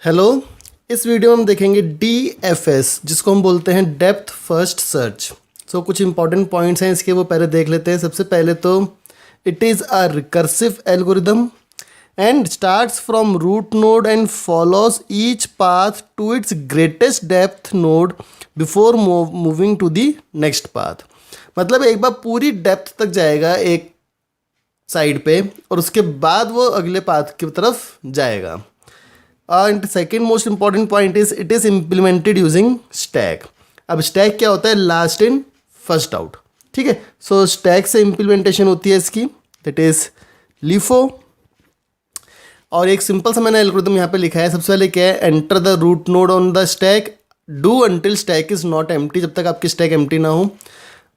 Hello. इस video में हम देखेंगे DFS जिसको हम बोलते हैं डेप्थ फर्स्ट सर्च। सो कुछ इंपॉर्टेंट पॉइंट्स हैं इसके, वो पहले देख लेते हैं। सबसे पहले तो it is a recursive algorithm and starts from root node and follows each path to its greatest depth node before moving to the next path. मतलब एक बार पूरी डेप्थ तक जाएगा एक साइड पे और उसके बाद वो अगले पाथ की तरफ जाएगा। And second most important point is it is implemented using stack. अब स्टैक क्या होता है? Last in first out. ठीक है, सो स्टैक से इम्प्लीमेंटेशन होती है इसकी, दैट इज लिफो। और एक सिंपल सा मैंने एल्गोरिथम यहाँ पे लिखा है। सबसे पहले क्या है? Enter the root node on the stack, do until stack is not empty, जब तक आपकी स्टैक एम्प्टी ना हो।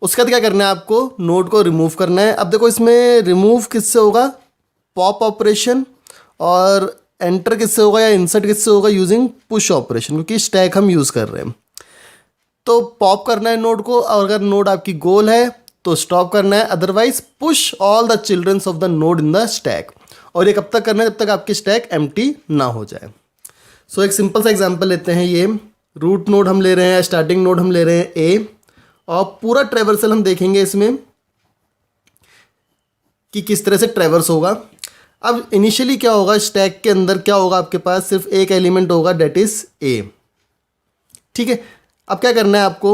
उसके बाद क्या करना है? आपको नोड को रिमूव करना है। अब देखो इसमें रिमूव किससे होगा? Pop operation. और एंटर किससे होगा या इंसर्ट किससे होगा? यूजिंग पुश ऑपरेशन, क्योंकि स्टैक हम यूज़ कर रहे हैं। तो पॉप करना है नोड को, और अगर नोड आपकी गोल है तो स्टॉप करना है, otherwise push all the childrens of the node in the stack. और ये कब तक करना है? जब तक आपकी स्टैक एम्प्टी ना हो जाए। सो एक सिंपल सा एग्जांपल लेते हैं। ये रूट नोड हम ले रहे हैं, स्टार्टिंग नोड हम ले रहे हैं ए, और पूरा ट्रेवर्सल हम देखेंगे इसमें कि किस तरह से ट्रेवर्स होगा। अब इनिशियली क्या होगा? स्टैक के अंदर क्या होगा? आपके पास सिर्फ एक एलिमेंट होगा, डेट इज ए। ठीक है, अब क्या करना है? आपको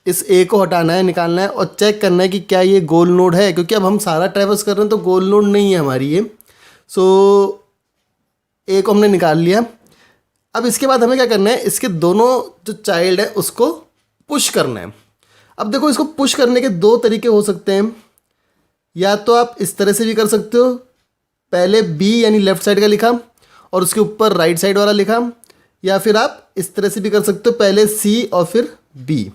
इस ए को हटाना है, निकालना है और चेक करना है कि क्या ये गोल नोड है, क्योंकि अब हम सारा ट्रैवर्स कर रहे हैं तो गोल नोड नहीं है हमारी ये। सो ए को हमने निकाल लिया। अब इसके बाद हमें क्या करना है? इसके दोनों जो चाइल्ड है उसको पुश करना है। अब देखो, इसको पुश करने के दो तरीके हो सकते हैं। या तो आप इस तरह से भी कर सकते हो, पहले बी यानी लेफ्ट साइड का लिखा और उसके ऊपर राइट साइड वाला लिखा, या फिर आप इस तरह से भी कर सकते हो, पहले सी और फिर बी।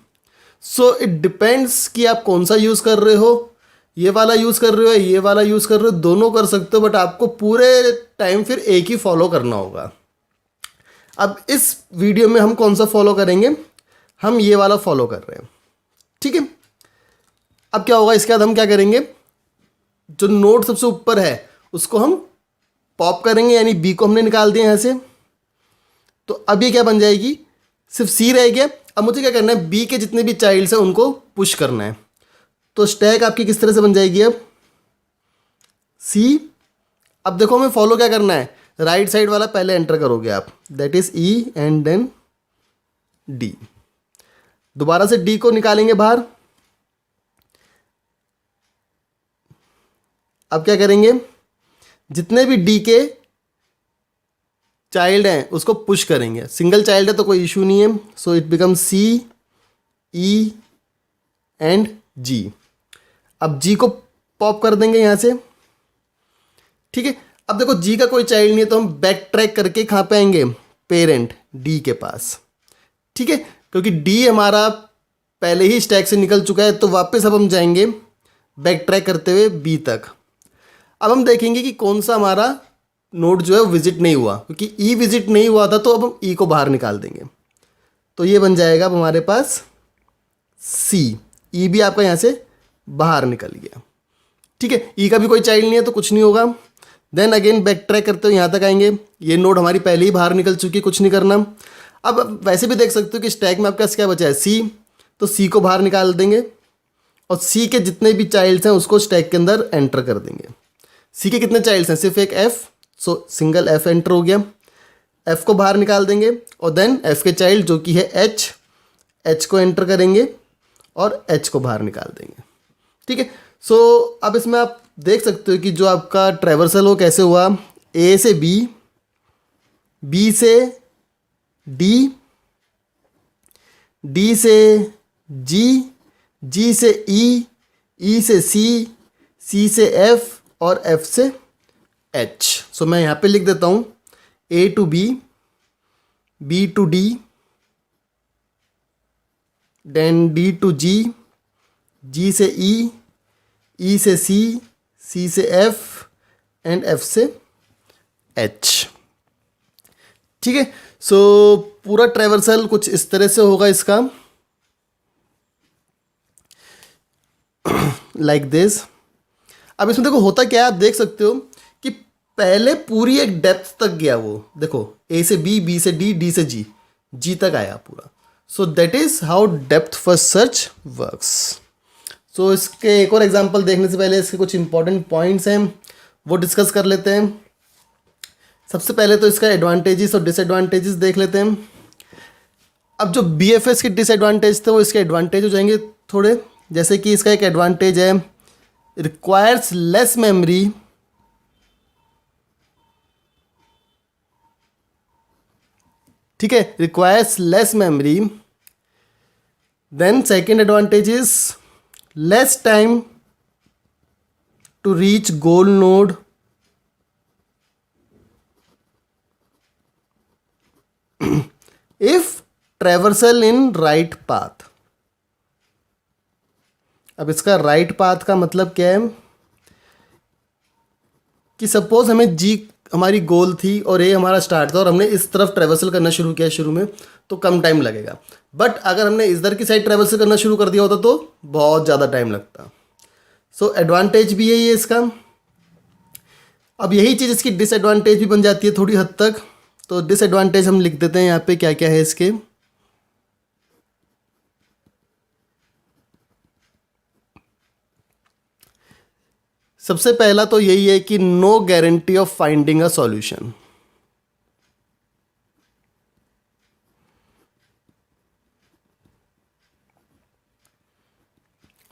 सो इट डिपेंड्स कि आप कौन सा यूज़ कर रहे हो। ये वाला यूज़ कर रहे हो, ये वाला यूज़ कर रहे हो, दोनों कर सकते हो, बट आपको पूरे टाइम फिर एक ही फॉलो करना होगा। अब इस वीडियो में हम कौन सा फॉलो करेंगे? हम ये वाला फॉलो कर रहे हैं। ठीक है, अब क्या होगा? इसके बाद हम क्या करेंगे? जो नोड सबसे ऊपर है उसको हम पॉप करेंगे, यानी बी को हमने निकाल दिया यहाँ से। तो अब ये क्या बन जाएगी? सिर्फ सी रह गया। अब मुझे क्या करना है? बी के जितने भी चाइल्ड्स हैं उनको पुश करना है। तो स्टैक आपकी किस तरह से बन जाएगी? अब सी। अब देखो हमें फॉलो क्या करना है? राइट साइड वाला पहले एंटर करोगे आप, that is E and then D. दोबारा से डी को निकालेंगे बाहर। अब क्या करेंगे? जितने भी डी के चाइल्ड हैं उसको पुश करेंगे। सिंगल चाइल्ड है तो कोई इशू नहीं है। So it become C, E and G. अब जी को पॉप कर देंगे यहाँ से। ठीक है, अब देखो जी का कोई चाइल्ड नहीं है तो हम बैक ट्रैक करके कहाँ पे आएंगे? पेरेंट डी के पास। ठीक है, क्योंकि डी हमारा पहले ही स्टैक से निकल चुका है, तो वापस अब हम जाएंगे बैक ट्रैक करते हुए बी तक। अब हम देखेंगे कि कौन सा हमारा नोड जो है वो विजिट नहीं हुआ, क्योंकि ई विजिट नहीं हुआ था तो अब हम ई को बाहर निकाल देंगे। तो ये बन जाएगा अब हमारे पास सी। ई भी आपका यहाँ से बाहर निकल गया। ठीक है, ई का भी कोई चाइल्ड नहीं है तो कुछ नहीं होगा। देन अगेन बैक ट्रैक करते हुए यहाँ तक आएंगे। ये नोड हमारी पहले ही बाहर निकल चुकी है, कुछ नहीं करना। अब वैसे भी देख सकते हो कि स्टैक में आपका क्या बचा है? सी। तो सी को बाहर निकाल देंगे और सी के जितने भी चाइल्ड्स हैं उसको स्टैक के अंदर एंटर कर देंगे। सी के कितने चाइल्ड्स हैं? सिर्फ एक एफ। सो सिंगल एफ एंटर हो गया। एफ को बाहर निकाल देंगे और देन एफ के चाइल्ड जो कि है एच, एच को एंटर करेंगे और एच को बाहर निकाल देंगे। ठीक है, सो अब इसमें आप देख सकते हो कि जो आपका ट्रैवर्सल हो कैसे हुआ? ए से बी, बी से डी, डी से जी, जी से ई, ई से सी, सी से एफ और एफ से एच। सो मैं यहाँ पे लिख देता हूँ A to B, B to D, then D to G, G से ई, ई से सी, सी से एफ एंड एफ से एच। ठीक है, सो पूरा ट्रैवर्सल कुछ इस तरह से होगा इसका, लाइक दिस। अब इसमें देखो होता क्या है, आप देख सकते हो कि पहले पूरी एक डेप्थ तक गया वो, देखो ए से बी, बी से डी, डी से जी, जी तक आया पूरा. So that is how depth first search works. So इसके एक और एग्जांपल देखने से पहले इसके कुछ इंपॉर्टेंट पॉइंट्स हैं वो डिस्कस कर लेते हैं. सबसे पहले तो इसका एडवांटेजेस और डिसएडवांटेजेस देख लेते हैं. अब जो BFS के डिसएडवांटेज थे वो इसके एडवांटेज हो जाएंगे थोड़े. जैसे कि इसका एक एडवांटेज है, रिक्वायर्स लेस मेमोरी, ठीक है, requires less memory. Then second advantage is less time to reach goal node. If traversal in right path. अब इसका राइट पाथ का मतलब क्या है कि सपोज हमें जी हमारी गोल थी और ए हमारा स्टार्ट था और हमने इस तरफ ट्रेवर्सल करना शुरू किया शुरू में, तो कम टाइम लगेगा. बट अगर हमने इधर की साइड ट्रेवर्सल करना शुरू कर दिया होता तो बहुत ज़्यादा टाइम लगता. सो एडवांटेज भी यही है इसका. अब यही चीज़ इसकी डिसएडवांटेज भी बन जाती है थोड़ी हद तक. तो डिसएडवांटेज हम लिख देते हैं यहाँ पे क्या क्या है इसके. सबसे पहला तो यही है कि no guarantee of finding a solution.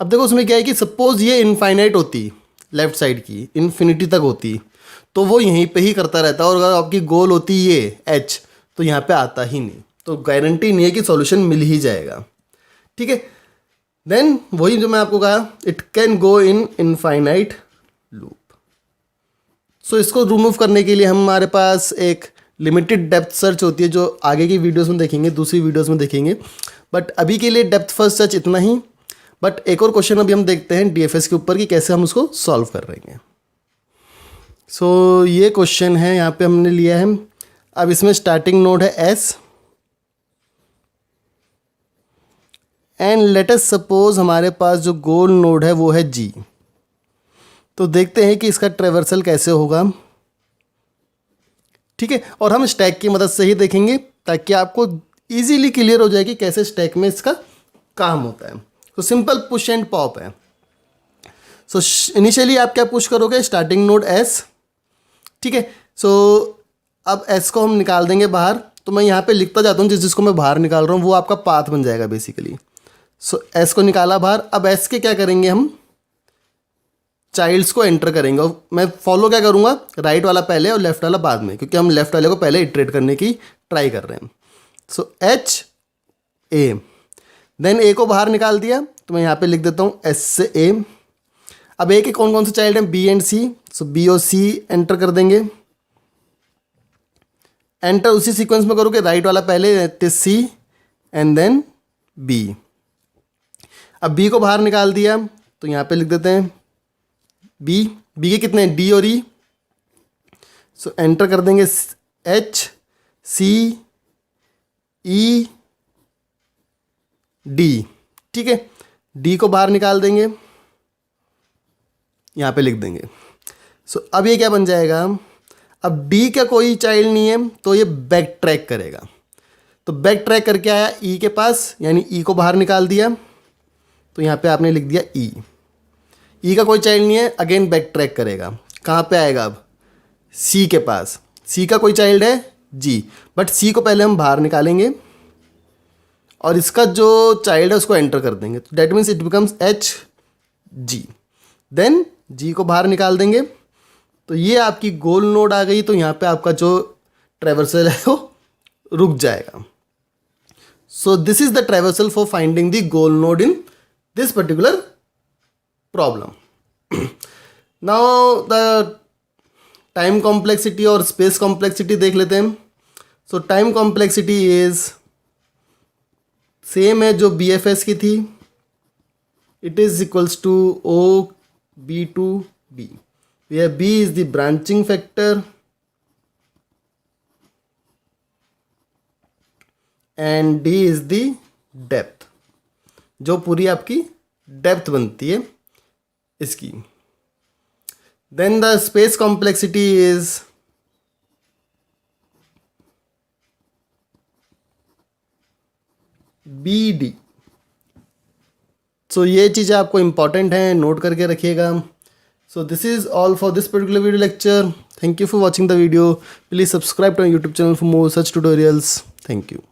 अब देखो उसमें क्या है कि सपोज ये इनफाइनाइट होती, लेफ्ट साइड की इन्फिनिटी तक होती, तो वो यहीं पे ही करता रहता. और अगर आपकी गोल होती ये एच, तो यहाँ पे आता ही नहीं. तो गारंटी नहीं है कि सॉल्यूशन मिल ही जाएगा. ठीक है. देन वही जो मैं आपको कहा, it can go in infinite loop. So इसको रिमूव करने के लिए हमारे पास एक लिमिटेड डेप्थ सर्च होती है जो आगे की वीडियोस में देखेंगे, दूसरी वीडियोस में देखेंगे. बट अभी के लिए डेप्थ फर्स्ट सर्च इतना ही. बट एक और क्वेश्चन अभी हम देखते हैं DFS के ऊपर कि कैसे हम उसको सॉल्व कर रहे हैं. सो ये क्वेश्चन है, यहाँ पे हमने लिया है. अब इसमें स्टार्टिंग नोड है S and let us suppose हमारे पास जो गोल नोड है वो है G. तो देखते हैं कि इसका ट्रेवर्सल कैसे होगा. ठीक है. और हम स्टैक की मदद से ही देखेंगे ताकि आपको इजीली क्लियर हो जाए कि कैसे स्टैक में इसका काम होता है. तो सिंपल पुश एंड पॉप है. सो इनिशियली आप क्या पुश करोगे, स्टार्टिंग नोड S. ठीक है. सो अब S को हम निकाल देंगे बाहर. तो मैं यहाँ पे लिखता जाता हूँ जिसको मैं बाहर निकाल रहा हूँ वो आपका पाथ बन जाएगा बेसिकली. सो S को निकाला बाहर. अब S के क्या करेंगे, हम चाइल्ड्स को एंटर करेंगे. और मैं फॉलो क्या करूँगा, राइट वाला पहले और लेफ्ट वाला बाद में, क्योंकि हम लेफ्ट वाले को पहले इटरेट करने की ट्राई कर रहे हैं. सो H A. देन A को बाहर निकाल दिया तो मैं यहाँ पे लिख देता हूँ S से A. अब A के कौन कौन से चाइल्ड हैं, B and C. So B और C एंटर कर देंगे. एंटर उसी सीक्वेंस में करोगे, राइट वाला पहले C एंड देन B. अब B को बाहर निकाल दिया तो यहाँ पे लिख देते हैं B. B के कितने हैं, D और E. सो एंटर कर देंगे H C E D. ठीक है. D को बाहर निकाल देंगे, यहाँ पे लिख देंगे. सो अब ये क्या बन जाएगा, अब D का कोई चाइल्ड नहीं है तो ये बैक ट्रैक करेगा. तो बैक ट्रैक करके आया E के पास, यानी E को बाहर निकाल दिया तो यहाँ पे आपने लिख दिया E. E का कोई चाइल्ड नहीं है, अगेन बैक ट्रैक करेगा. कहाँ पे आएगा, अब C के पास. C का कोई चाइल्ड है G, बट C को पहले हम बाहर निकालेंगे और इसका जो चाइल्ड है उसको एंटर कर देंगे. तो that means it becomes H G. Then G को बाहर निकाल देंगे तो ये आपकी गोल नोड आ गई. तो यहाँ पे आपका जो ट्रेवर्सल है वो रुक जाएगा. So this is the traversal for finding the goal node in this particular problem. Now the time complexity और स्पेस कॉम्प्लेक्सिटी देख लेते हैं. So time complexity is same है जो BFS की थी. It is equals to OB/B, where B is the branching factor and D is the depth, जो पूरी आपकी डेप्थ बनती है इसकी. Then the space complexity is BD। So ये चीज़ें आपको इंपॉर्टेंट हैं, नोट करके रखिएगा। So this is all for this particular video lecture. Thank you for watching the video. Please subscribe to our YouTube channel for more such tutorials. Thank you.